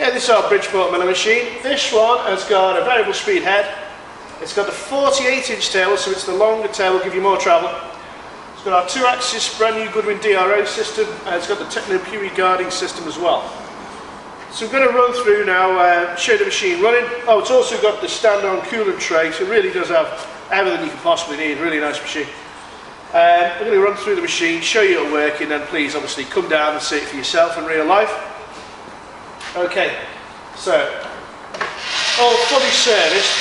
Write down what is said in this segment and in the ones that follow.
Yeah, this is our Bridgeport Milling machine. This one has got a variable speed head. It's got the 48-inch tail, so it's the longer tail, will give you more travel. It's got our 2-axis brand new Goodwin DRO system, and it's got the Techno-Puri guarding system as well. So I'm going to run through now, show the machine running. Oh, it's also got the stand-on coolant tray, so it really does have everything you can possibly need. Really nice machine. I'm going to run through the machine, show you it working, and please obviously come down and see it for yourself in real life. Okay, so all fully serviced,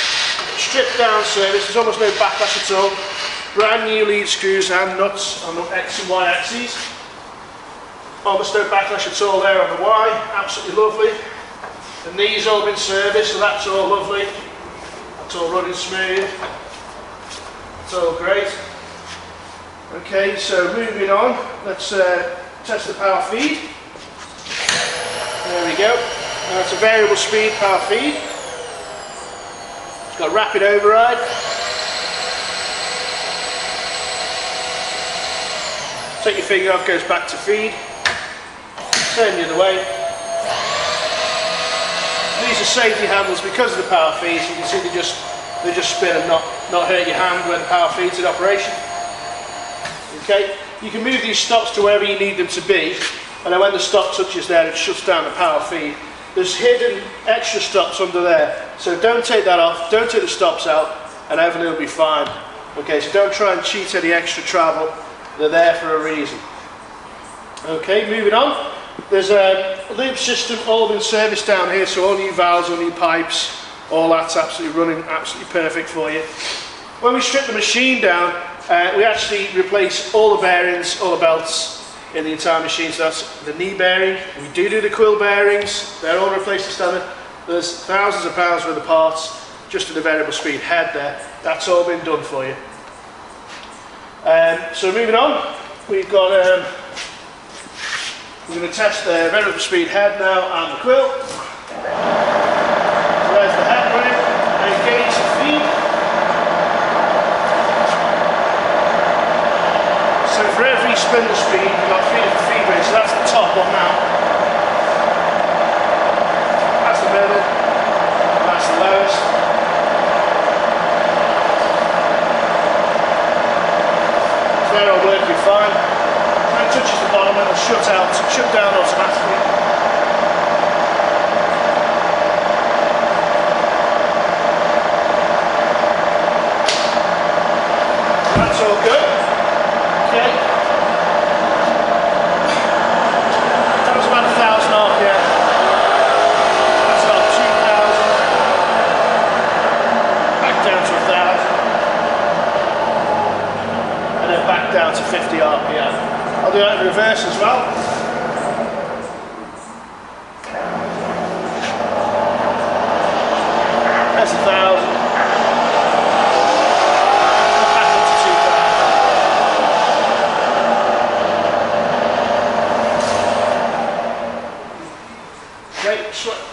stripped down service, there's almost no backlash at all. Brand new lead screws and nuts on the X and Y axes. Almost no backlash at all there on the Y, absolutely lovely. The knees all been serviced, so that's all lovely. That's all running smooth. It's all great. Okay, so moving on, let's test the power feed. There we go. Now it's a variable speed power feed. It's got rapid override. Take your finger off, goes back to feed. Turn the other way. These are safety handles because of the power feeds. You can see they just spin and not hurt your hand when the power feed's in operation. Okay, you can move these stops to wherever you need them to be, and then when the stop touches there, it shuts down the power feed. There's hidden extra stops under there, so don't take that off, don't take the stops out, and everything will be fine. Okay, so don't try and cheat any extra travel, they're there for a reason. Okay, moving on. There's a loop system all been serviced down here, so all new valves, all new pipes, all that's absolutely running, absolutely perfect for you. When we strip the machine down, we actually replace all the bearings, all the belts in the entire machine. So that's the knee bearing. We do the quill bearings. They're all replaced to standard. There's thousands of pounds worth of parts just in the variable speed head there. That's all been done for you. So moving on, we've got we're going to test the variable speed head now and the quill. So there's the head running. Engage the feed. So for every spindle speed, you've got 3 different feed rates, so that's the top one now. That's the middle, and that's the lowest. So they're all working fine. When it touches the bottom, it'll shut down automatically. So that's all good. Okay. That was about 1,000 RPM. That's about 2,000. Back down to 1,000. And then back down to 50 RPM. I'll do that in reverse as well. That's 1,000.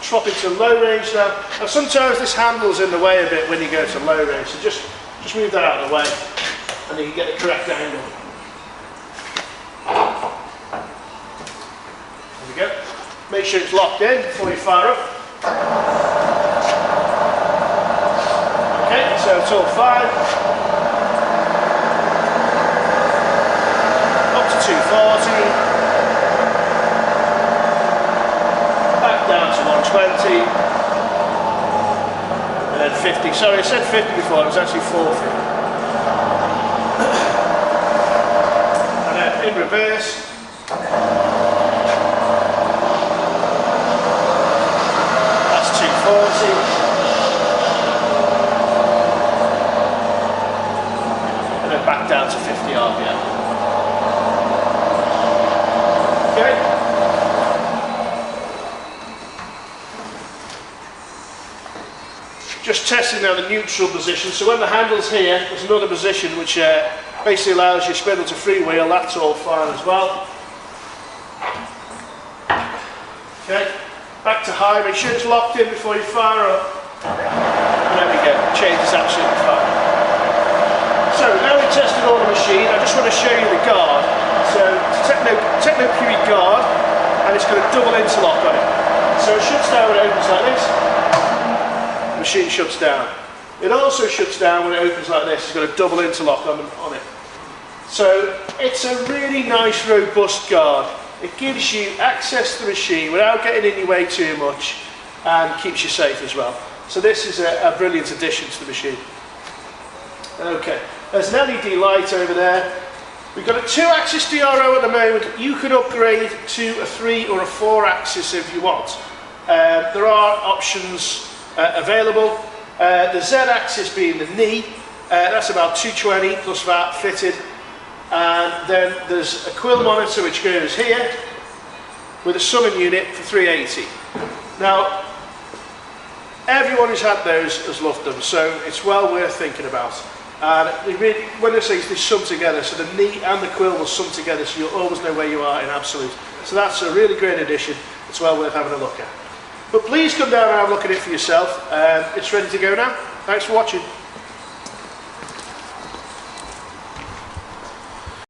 Swap into low range now. Now sometimes this handle's in the way a bit when you go to low range, so just move that out of the way and you can get the correct angle. There we go. Make sure it's locked in before you fire up. Okay, so it's all fine. Up to 240. Down to 120 and then 50. Sorry, I said 50 before, it was actually 40. And then in reverse. That's 240. And then back down to 50 RPM. Okay. Just testing now the neutral position. So when the handle's here, there's another position which basically allows your spindle to freewheel. That's all fine as well. Okay, back to high. Make sure it's locked in before you fire up. And there we go. Change is absolutely fine. So now we've tested all the machine. I just want to show you the guard. So it's a Techno-Puri guard, and it's got a double interlock on it. So it shuts down when it opens like this. The machine shuts down. It also shuts down when it opens like this. It's got a double interlock on it. So it's a really nice, robust guard. It gives you access to the machine without getting in your way too much, and keeps you safe as well. So this is a brilliant addition to the machine. Okay, there's an LED light over there. We've got a 2-axis DRO at the moment. You could upgrade to a 3 or a 4-axis if you want. There are options available. The Z-axis being the knee, that's about 220 plus VAT fitted. And then there's a quill monitor which goes here with a summon unit for 380. Now, everyone who's had those has loved them, so it's well worth thinking about. And really, when I say they sum together, so the knee and the quill will sum together, so you'll always know where you are in absolute. So that's a really great addition. It's well worth having a look at. But please come down and have a look at it for yourself. It's ready to go now. Thanks for watching.